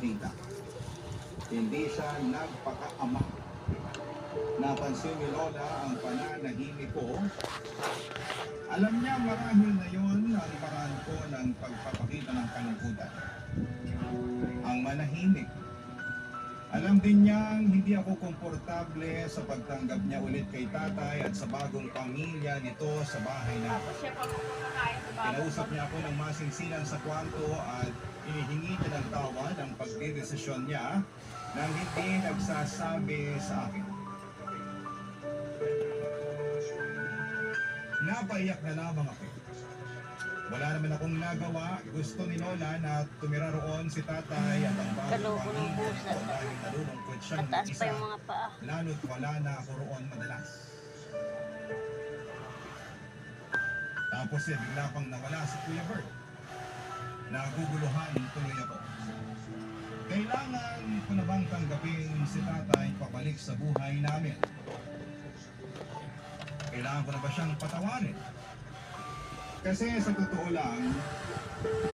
nagpakita. Hindi siya nagpakaama. Napansin ni Lola ang pananahimik ko. Alam niya marahil na yon ang paraan ko ng pagpapakita ng kalungkutan. Ang manahimik. Alam din niyang hindi ako komportable sa pagtanggap niya ulit kay tatay at sa bagong pamilya nito sa bahay namin. Kinausap niya ako ng masinsinan sa kwarto at inihingi niya ng tawad ang pagdedesisyon niya nang hindi nagsasabi sa akin. Napaiyak na lamang ako. Wala naman akong nagawa. Gusto ni Lola na tumira roon si tatay at ang bagong pamilya nito dahil nalulungkot siyang Mataas pa isa. yung mga paa. Lalo't wala na ako roon madalas. Tapos bigla pang nawala si Kuya Bert. Naguguluhan tuloy ako. Kailangan ko na bang tanggapin si tatay pabalik sa buhay namin? Kailangan ko na ba siyang patawarin? Kasi sa totoo lang,